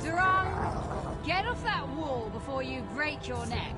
Durang, get off that wall before you break your neck.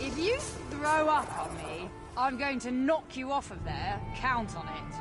If you throw up on me, I'm going to knock you off of there. Count on it.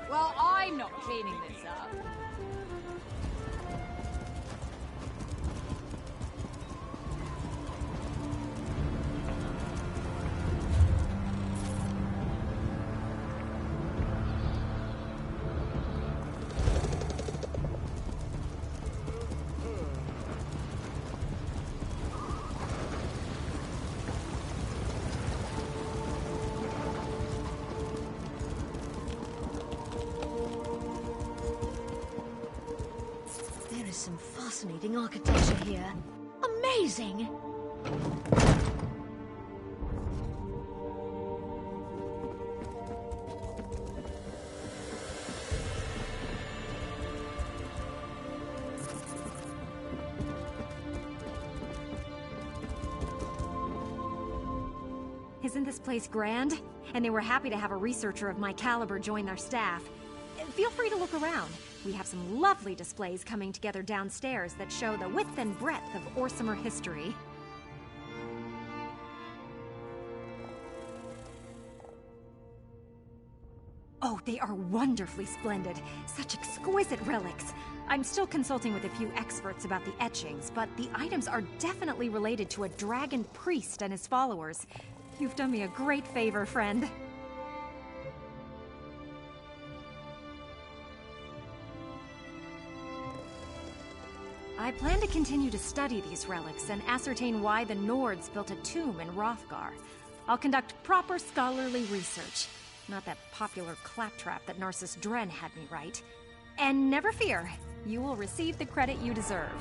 Well, I'm not cleaning this up. Some fascinating architecture here. Amazing! Isn't this place grand? And they were happy to have a researcher of my caliber join their staff. Feel free to look around. We have some lovely displays coming together downstairs that show the width and breadth of Orsimer history. Oh, they are wonderfully splendid. Such exquisite relics. I'm still consulting with a few experts about the etchings, but the items are definitely related to a dragon priest and his followers. You've done me a great favor, friend. I plan to continue to study these relics and ascertain why the Nords built a tomb in Hrothgar. I'll conduct proper scholarly research. Not that popular claptrap that Narcissus Dren had me write. And never fear, you will receive the credit you deserve.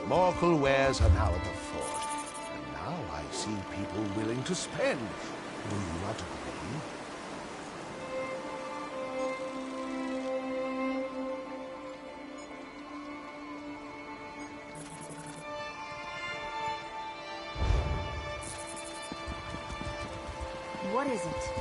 Morkel wares are now at the fort, and now I see people willing to spend. Do you not agree? What is it?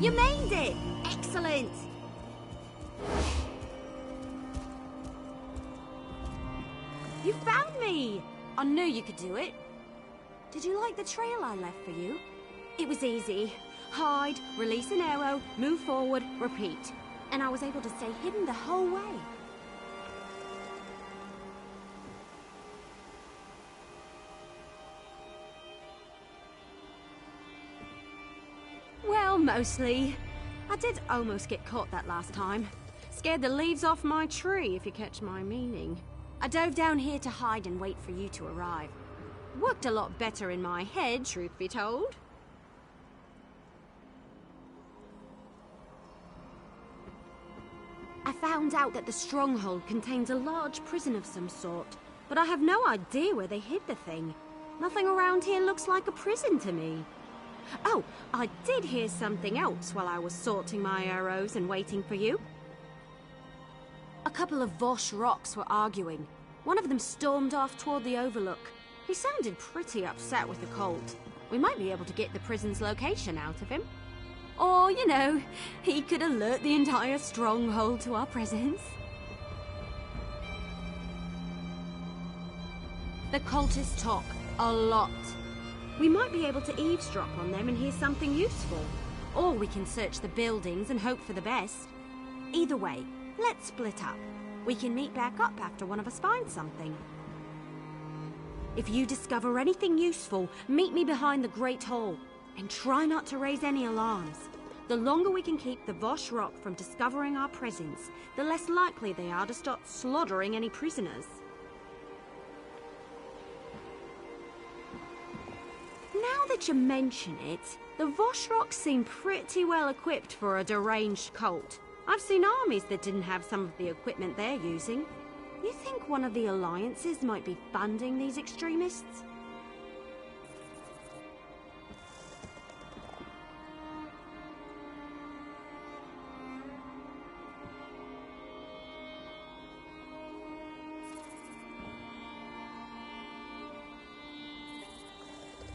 You made it! Excellent! You found me! I knew you could do it. Did you like the trail I left for you? It was easy. Hide, release an arrow, move forward, repeat. And I was able to stay hidden the whole way. Well, mostly. I did almost get caught that last time. Scared the leaves off my tree, if you catch my meaning. I dove down here to hide and wait for you to arrive. Worked a lot better in my head, truth be told. I found out that the stronghold contains a large prison of some sort, but I have no idea where they hid the thing. Nothing around here looks like a prison to me. Oh, I did hear something else while I was sorting my arrows and waiting for you. A couple of Vosh rocks were arguing. One of them stormed off toward the overlook. He sounded pretty upset with the colt. We might be able to get the prison's location out of him. Or, you know, he could alert the entire stronghold to our presence. The cultists talk a lot. We might be able to eavesdrop on them and hear something useful. Or we can search the buildings and hope for the best. Either way, let's split up. We can meet back up after one of us finds something. If you discover anything useful, meet me behind the Great Hall. And try not to raise any alarms. The longer we can keep the Vosh Rock from discovering our presence, the less likely they are to start slaughtering any prisoners. Now that you mention it, the Vosh Rocks seem pretty well equipped for a deranged cult. I've seen armies that didn't have some of the equipment they're using. You think one of the alliances might be funding these extremists?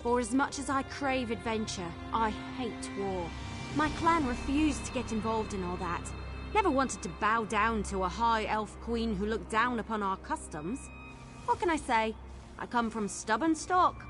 For as much as I crave adventure, I hate war. My clan refused to get involved in all that. Never wanted to bow down to a high elf queen who looked down upon our customs. What can I say? I come from stubborn stock.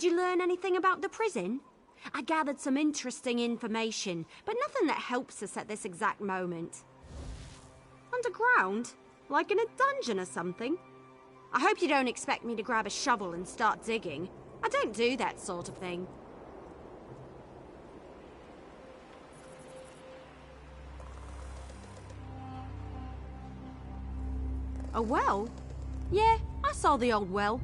Did you learn anything about the prison? I gathered some interesting information, but nothing that helps us at this exact moment. Underground? Like in a dungeon or something? I hope you don't expect me to grab a shovel and start digging. I don't do that sort of thing. A well? Yeah, I saw the old well.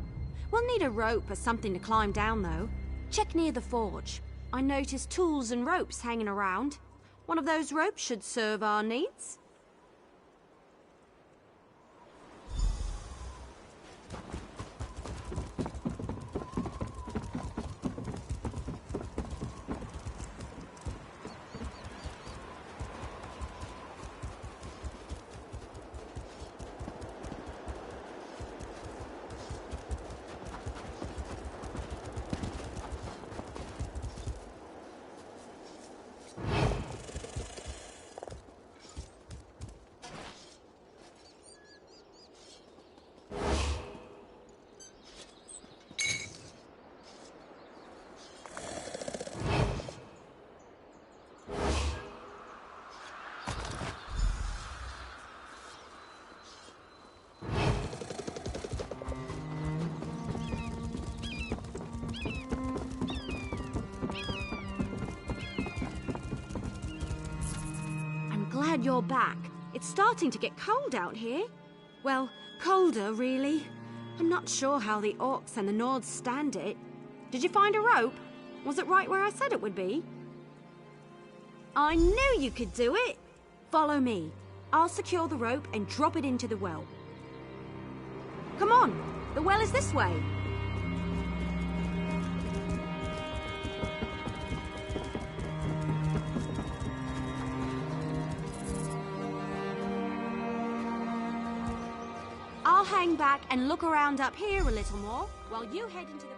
We'll need a rope or something to climb down, though. Check near the forge. I noticed tools and ropes hanging around. One of those ropes should serve our needs. Glad you're back. It's starting to get cold out here. Well, colder, really. I'm not sure how the orcs and the Nords stand it. Did you find a rope? Was it right where I said it would be? I knew you could do it! Follow me. I'll secure the rope and drop it into the well. Come on, the well is this way. I'll hang back and look around up here a little more while you head into the prison.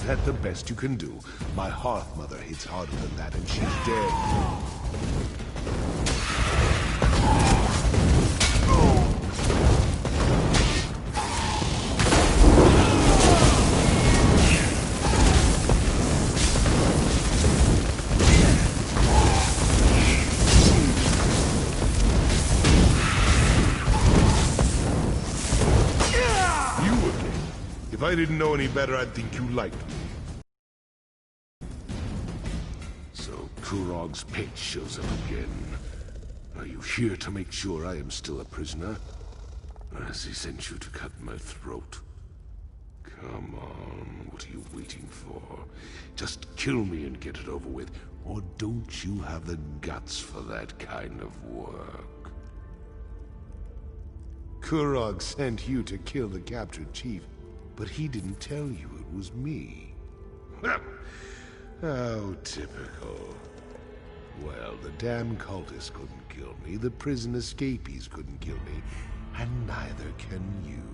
that the best you can do? My Hearth Mother hits harder than that, and she's dead. If I didn't know any better, I'd think you liked me. So Kurog's pet shows up again. Are you here to make sure I am still a prisoner? Or has he sent you to cut my throat? Come on, what are you waiting for? Just kill me and get it over with. Or don't you have the guts for that kind of work? Kurog sent you to kill the captured chief. But he didn't tell you it was me. How typical. Well, the damn cultists couldn't kill me, the prison escapees couldn't kill me, and neither can you.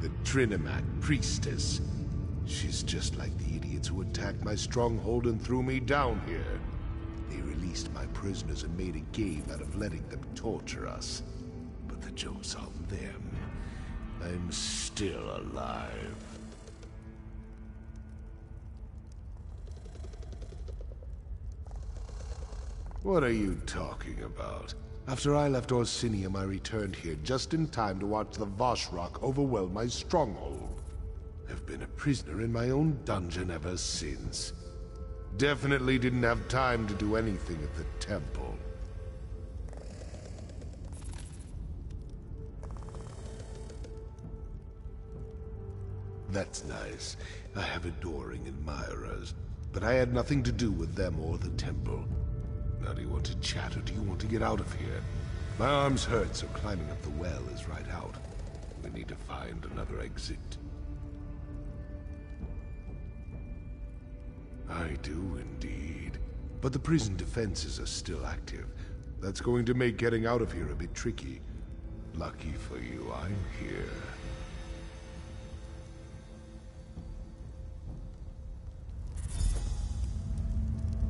The Trinimac priestess. She's just like the idiots who attacked my stronghold and threw me down here. They released my prisoners and made a game out of letting them torture us. But the joke's on them. I'm still alive. What are you talking about? After I left Orsinium, I returned here just in time to watch the Voshrock overwhelm my stronghold. I've been a prisoner in my own dungeon ever since. Definitely didn't have time to do anything at the temple. That's nice. I have adoring admirers, but I had nothing to do with them or the temple. Now do you want to chat or do you want to get out of here? My arms hurt, so climbing up the well is right out. We need to find another exit. I do indeed. But the prison defenses are still active. That's going to make getting out of here a bit tricky. Lucky for you, I'm here.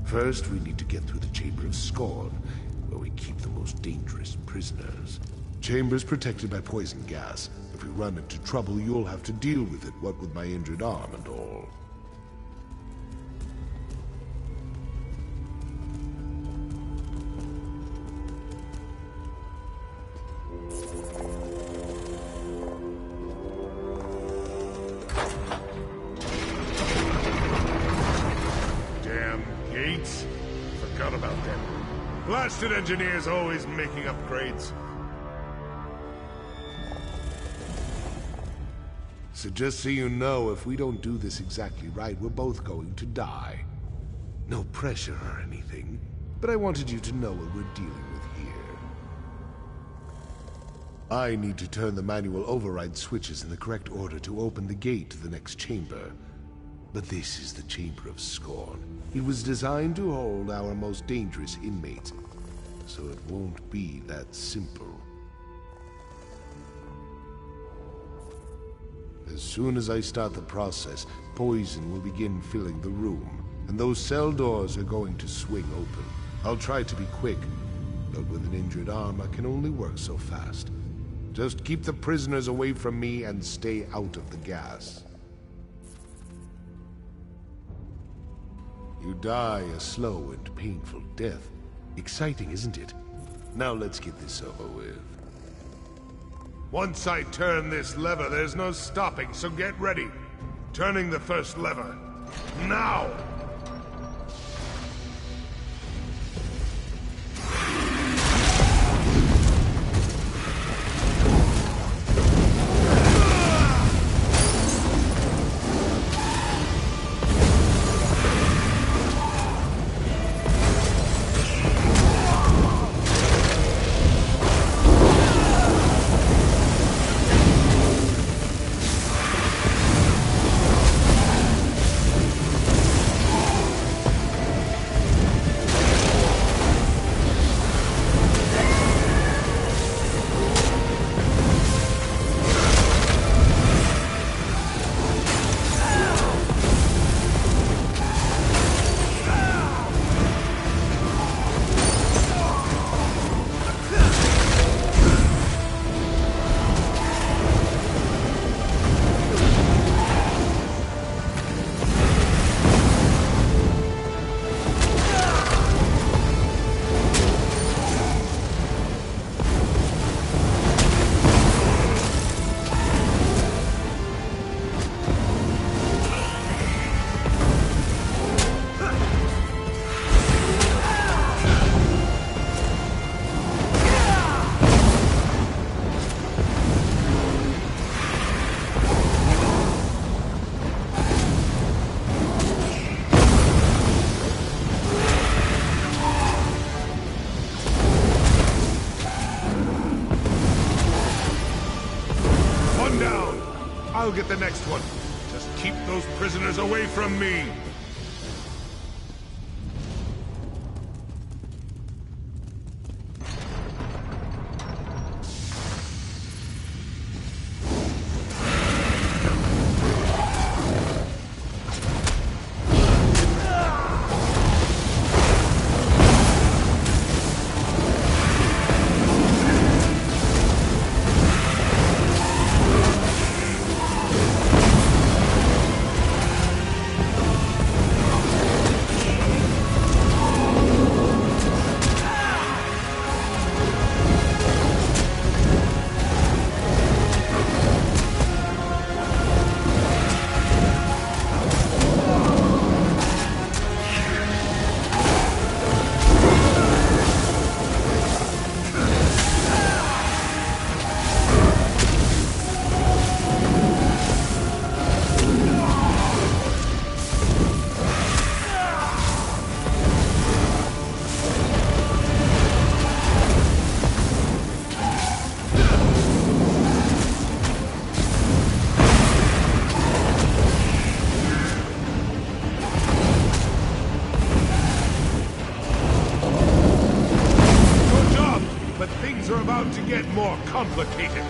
First, we need to get through the Chamber of Scorn, where we keep the most dangerous prisoners. Chamber's protected by poison gas. If we run into trouble, you'll have to deal with it, what with my injured arm and all. Forgot about them. Blasted engineers always making upgrades. So just so you know, if we don't do this exactly right, we're both going to die. No pressure or anything, but I wanted you to know what we're dealing with here. I need to turn the manual override switches in the correct order to open the gate to the next chamber. But this is the Chamber of Scorn. It was designed to hold our most dangerous inmates, so it won't be that simple. As soon as I start the process, poison will begin filling the room, and those cell doors are going to swing open. I'll try to be quick, but with an injured arm, I can only work so fast. Just keep the prisoners away from me and stay out of the gas. You die a slow and painful death. Exciting, isn't it? Now let's get this over with. Once I turn this lever, there's no stopping, so get ready. Turning the first lever. Now! I'll get the next one. Just keep those prisoners away from me! To get more complicated.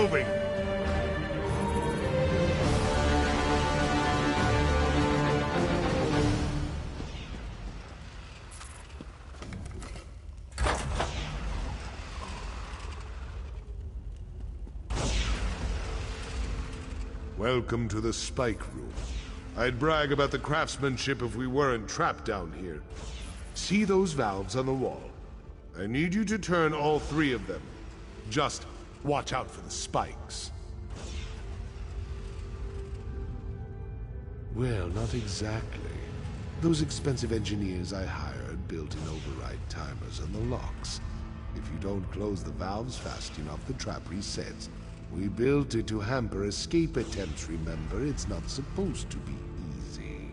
moving. Welcome to the Spike Room. I'd brag about the craftsmanship if we weren't trapped down here. See those valves on the wall? I need you to turn all 3 of them. Just watch out for the spikes. Well, not exactly. Those expensive engineers I hired built in override timers on the locks. If you don't close the valves fast enough, the trap resets. We built it to hamper escape attempts, remember? It's not supposed to be easy.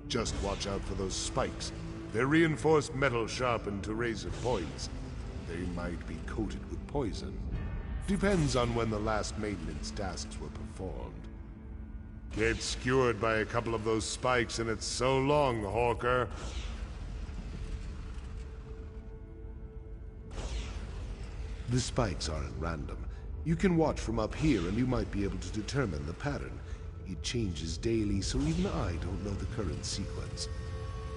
Just watch out for those spikes. They're reinforced metal sharpened to razor points. They might be coated with poison. Depends on when the last maintenance tasks were performed. Get skewered by a couple of those spikes and it's so long, Hawker. The spikes aren't random. You can watch from up here and you might be able to determine the pattern. It changes daily, so even I don't know the current sequence.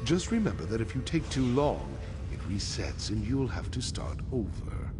Just remember that if you take too long, it resets and you'll have to start over.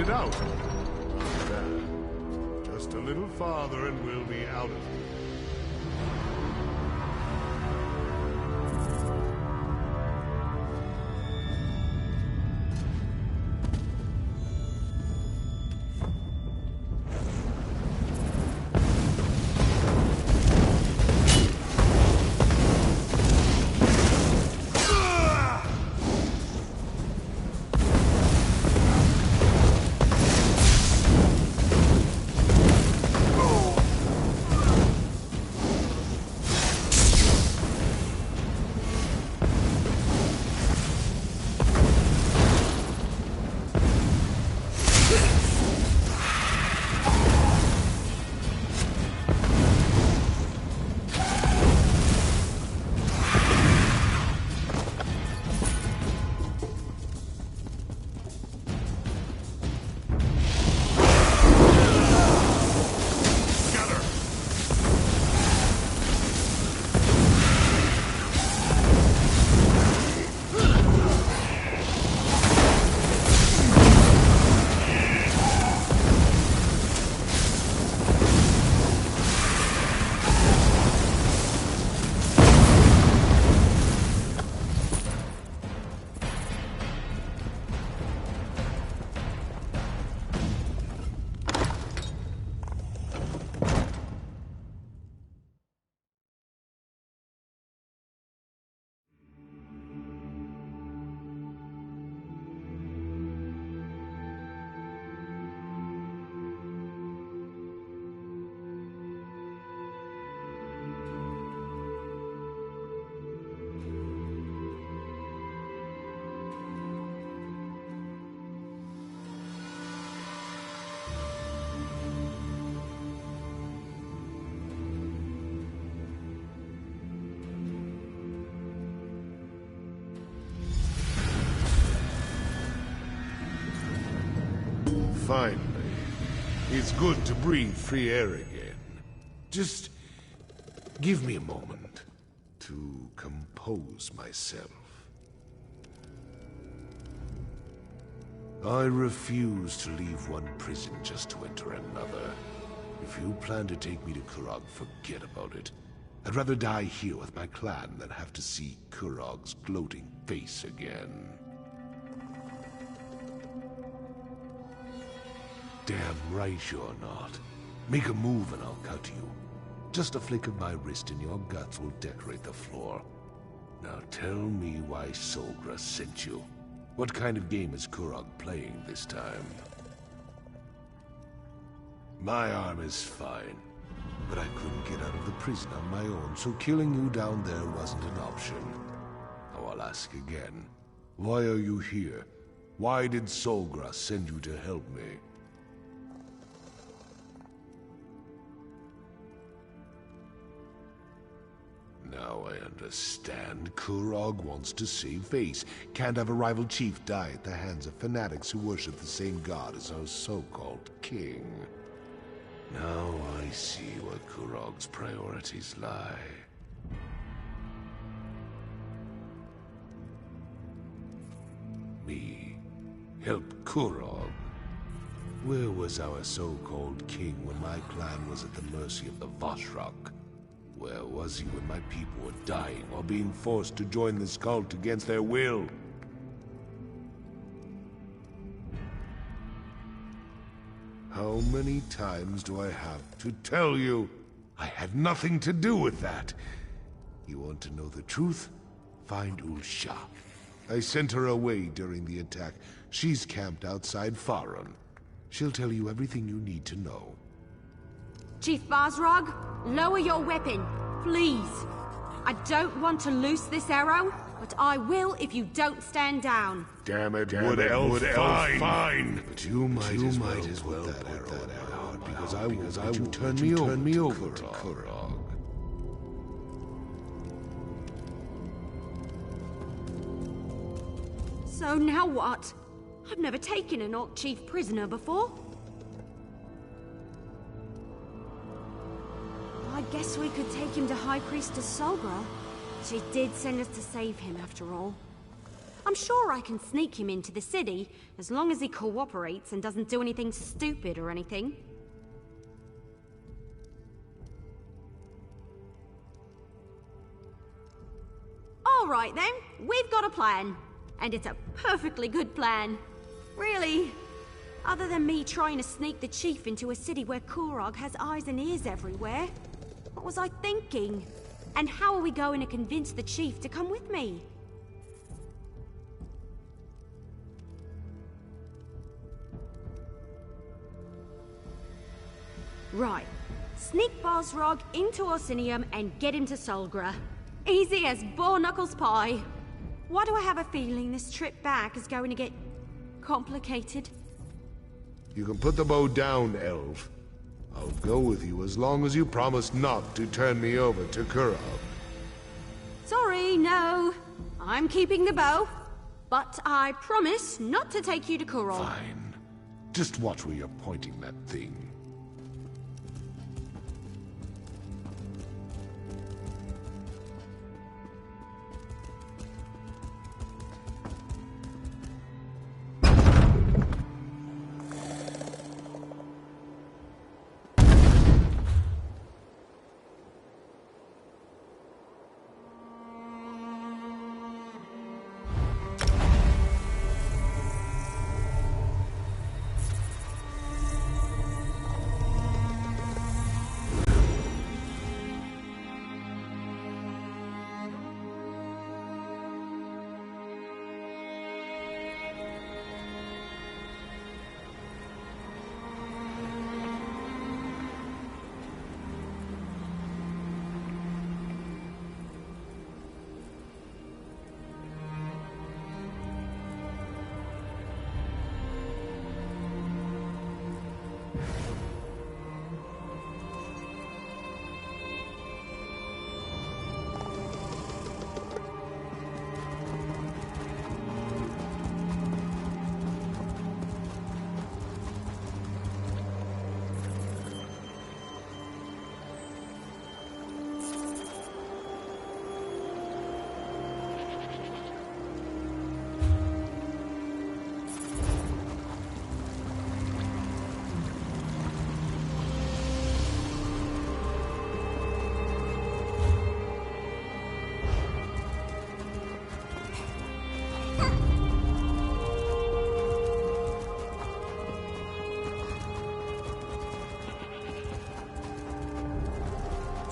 it out. Not bad. Just a little farther and we'll be out of here. finally. It's good to breathe free air again. Just give me a moment to compose myself. I refuse to leave one prison just to enter another. If you plan to take me to Kurog, forget about it. I'd rather die here with my clan than have to see Kurog's gloating face again. Damn right you're not. Make a move and I'll cut you. Just a flick of my wrist and your guts will decorate the floor. Now tell me why Solgra sent you. What kind of game is Kurog playing this time? My arm is fine, but I couldn't get out of the prison on my own, so killing you down there wasn't an option. Now I'll ask again. Why are you here? Why did Solgra send you to help me? Now I understand. Kurog wants to save face. Can't have a rival chief die at the hands of fanatics who worship the same god as our so-called king. Now I see where Kurog's priorities lie. Me. Help Kurog. Where was our so-called king when my clan was at the mercy of the Vashrak? Where was he when my people were dying or being forced to join this cult against their will? How many times do I have to tell you? I had nothing to do with that. You want to know the truth? Find Ulsha. I sent her away during the attack. She's camped outside Faron. She'll tell you everything you need to know. Chief Bazrog, lower your weapon, please. I don't want to loose this arrow, but I will if you don't stand down. Damn it, Wood Elf, fine. But you might as well put that arrow out, because I will you turn me over to Kurog. So now what? I've never taken an Orc Chief prisoner before. I guess we could take him to High Priestess Solgra. She did send us to save him, after all. I'm sure I can sneak him into the city, as long as he cooperates and doesn't do anything stupid or anything. All right then, we've got a plan. And it's a perfectly good plan. Really. Other than me trying to sneak the chief into a city where Kurog has eyes and ears everywhere. What was I thinking? And how are we going to convince the chief to come with me? Right. Sneak Bazrog into Orsinium and get him to Solgra. Easy as Boar-Knuckles pie. Why do I have a feeling this trip back is going to get complicated? You can put the bow down, Elf. I'll go with you as long as you promise not to turn me over to Kurog. Sorry, no. I'm keeping the bow. But I promise not to take you to Kurog. Fine. Just watch where you're pointing that thing.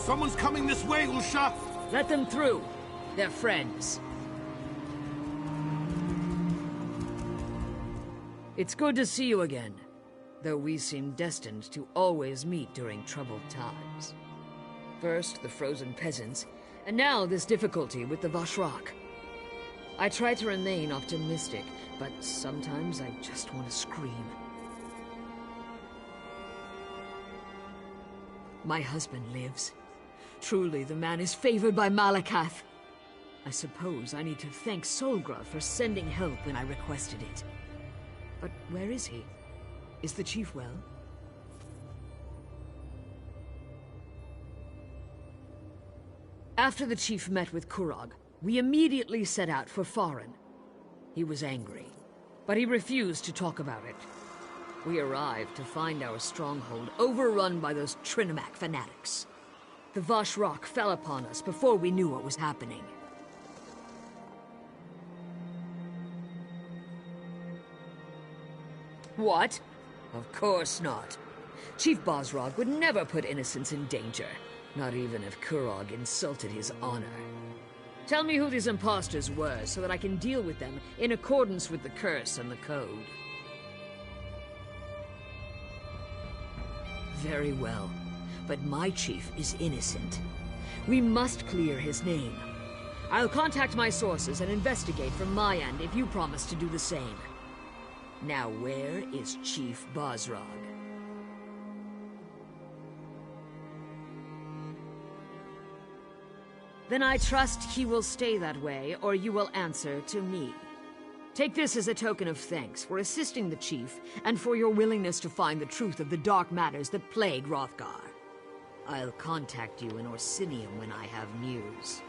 Someone's coming this way, Usha! Let them through. They're friends. It's good to see you again, though we seem destined to always meet during troubled times. First, the frozen peasants, and now this difficulty with the Vashrak. I try to remain optimistic, but sometimes I just want to scream. My husband lives. Truly, the man is favored by Malakath. I suppose I need to thank Solgra for sending help when I requested it. But where is he? Is the chief well? After the chief met with Kurog, we immediately set out for Farin. He was angry, but he refused to talk about it. We arrived to find our stronghold overrun by those Trinimac fanatics. The Vashrak fell upon us before we knew what was happening. What? Of course not. Chief Bosrog would never put innocents in danger, not even if Kurog insulted his honor. Tell me who these imposters were, so that I can deal with them in accordance with the curse and the code. Very well, but my chief is innocent. We must clear his name. I'll contact my sources and investigate from my end if you promise to do the same. Now where is Chief Bosrog? Then I trust he will stay that way, or you will answer to me. Take this as a token of thanks for assisting the chief, and for your willingness to find the truth of the dark matters that plague Hrothgar. I'll contact you in Orsinium when I have news.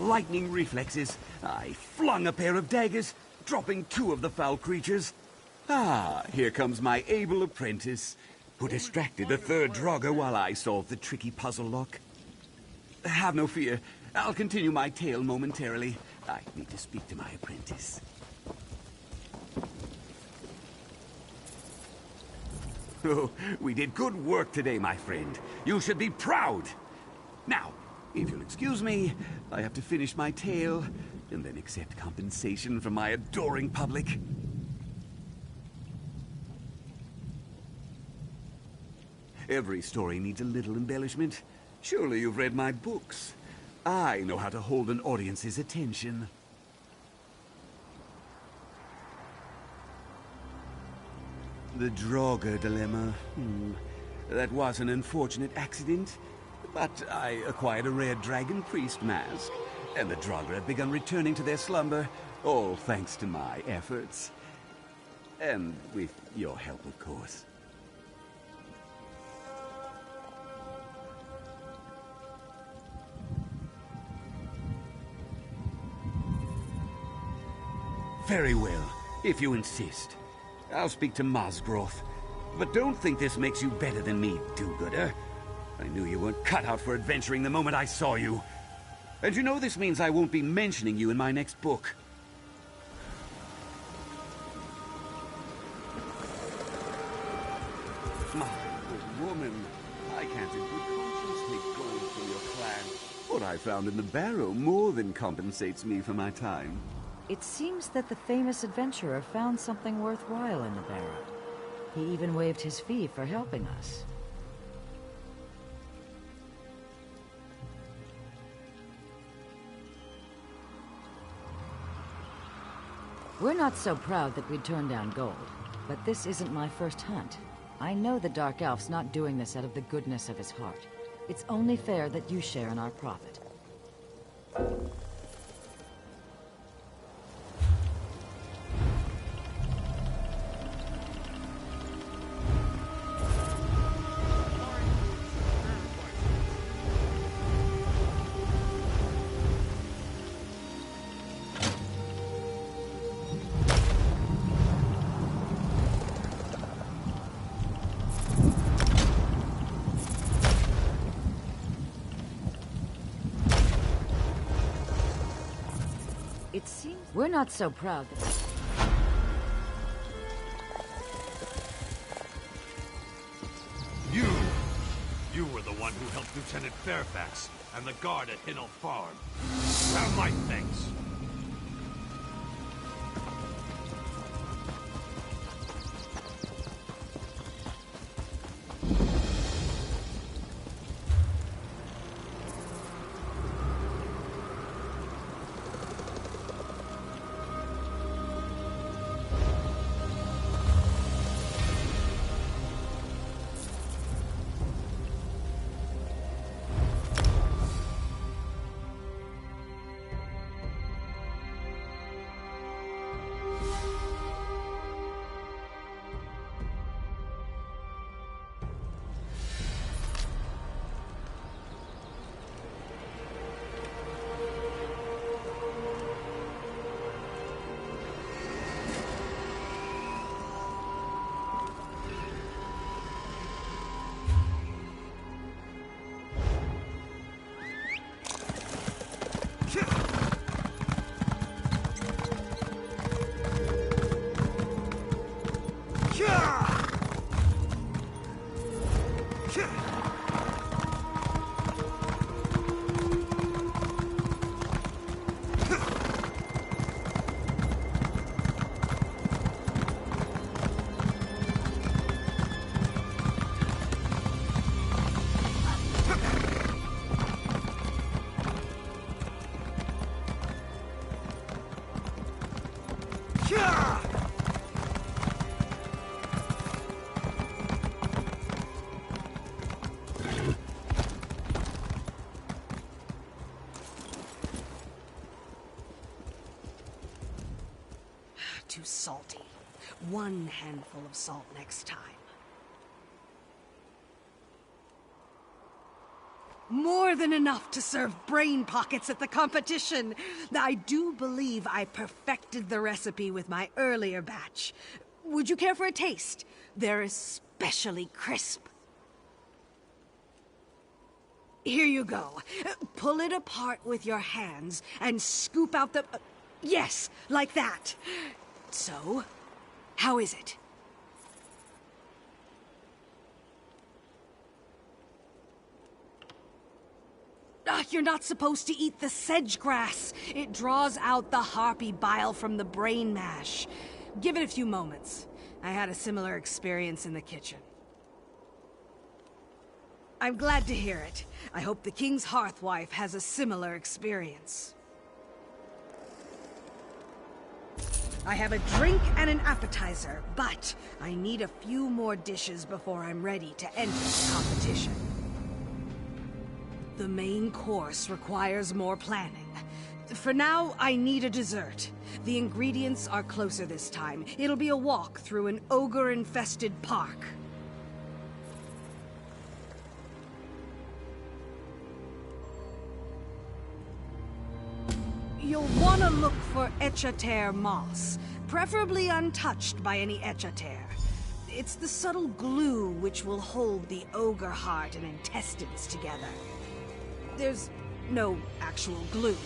lightning reflexes, I flung a pair of daggers, dropping 2 of the foul creatures. Ah, here comes my able apprentice, who distracted the 3rd Draugr while I solved the tricky puzzle lock. Have no fear. I'll continue my tale momentarily. I need to speak to my apprentice. Oh, we did good work today, my friend. You should be proud. Now, if you'll excuse me, I have to finish my tale, and then accept compensation from my adoring public. Every story needs a little embellishment. Surely you've read my books. I know how to hold an audience's attention. The Draugr dilemma. That was an unfortunate accident, but I acquired a rare dragon priest mask, and the Draugr have begun returning to their slumber, all thanks to my efforts. And with your help, of course. Very well, if you insist. I'll speak to Mosgroth. But don't think this makes you better than me, do-gooder. I knew you weren't cut out for adventuring the moment I saw you. And you know this means I won't be mentioning you in my next book. My good woman, I can't in good conscience take gold from your clan. What I found in the barrow more than compensates me for my time. It seems that the famous adventurer found something worthwhile in the barrow. He even waived his fee for helping us. We're not so proud that we'd turn down gold, but this isn't my first hunt. I know the Dark Elf's not doing this out of the goodness of his heart. It's only fair that you share in our profit. It seems we're not so proud that... You were the one who helped Lieutenant Fairfax and the guard at Hinnell Farm. Have my thanks. Too salty. One handful of salt next time. More than enough to serve brain pockets at the competition. I do believe I perfected the recipe with my earlier batch. Would you care for a taste? They're especially crisp. Here you go. Pull it apart with your hands and scoop out the... yes, like that. So, how is it? You're not supposed to eat the sedge grass. It draws out the harpy bile from the brain mash. Give it a few moments. I had a similar experience in the kitchen. I'm glad to hear it. I hope the King's Hearthwife has a similar experience. I have a drink and an appetizer, but I need a few more dishes before I'm ready to enter the competition. The main course requires more planning. For now, I need a dessert. The ingredients are closer this time. It'll be a walk through an ogre-infested park. You'll want to look for Echater moss, preferably untouched by any Echater. It's the subtle glue which will hold the ogre heart and intestines together. There's no actual glue.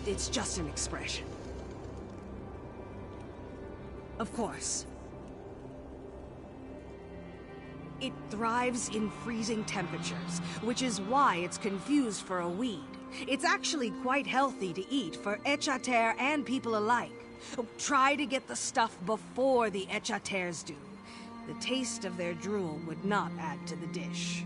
It's just an expression. Of course. It thrives in freezing temperatures, which is why it's confused for a weed. It's actually quite healthy to eat for Echater and people alike. Try to get the stuff before the Echaters do. The taste of their drool would not add to the dish.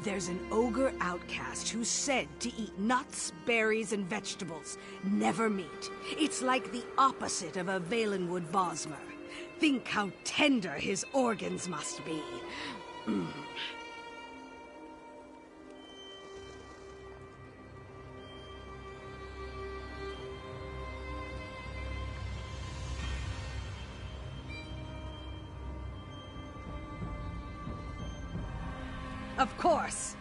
There's an ogre outcast who's said to eat nuts, berries, and vegetables, never meat. It's like the opposite of a Valenwood Bosmer. Think how tender his organs must be. Of course.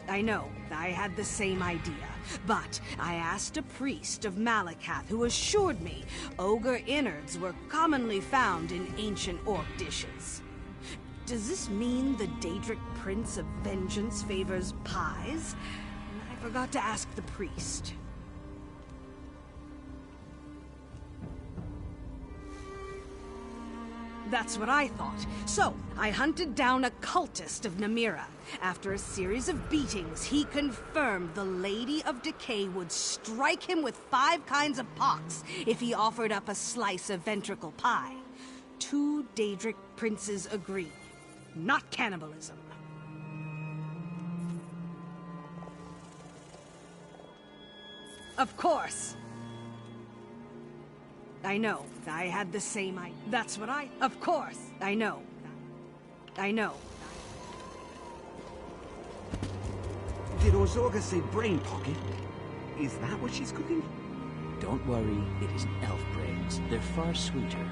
I know, I had the same idea, but I asked a priest of Malakath who assured me ogre innards were commonly found in ancient orc dishes. Does this mean the Daedric Prince of Vengeance favors pies? I forgot to ask the priest. That's what I thought. So, I hunted down a cultist of Namira. After a series of beatings, he confirmed the Lady of Decay would strike him with 5 kinds of pox if he offered up a slice of ventricle pie. 2 Daedric princes agreed. Not cannibalism. Of course. I know. I had the same idea. That's what I... Of course. I know. I know. Did Orzorga say brain pocket? Is that what she's cooking? Don't worry, it isn't elf brains. They're far sweeter.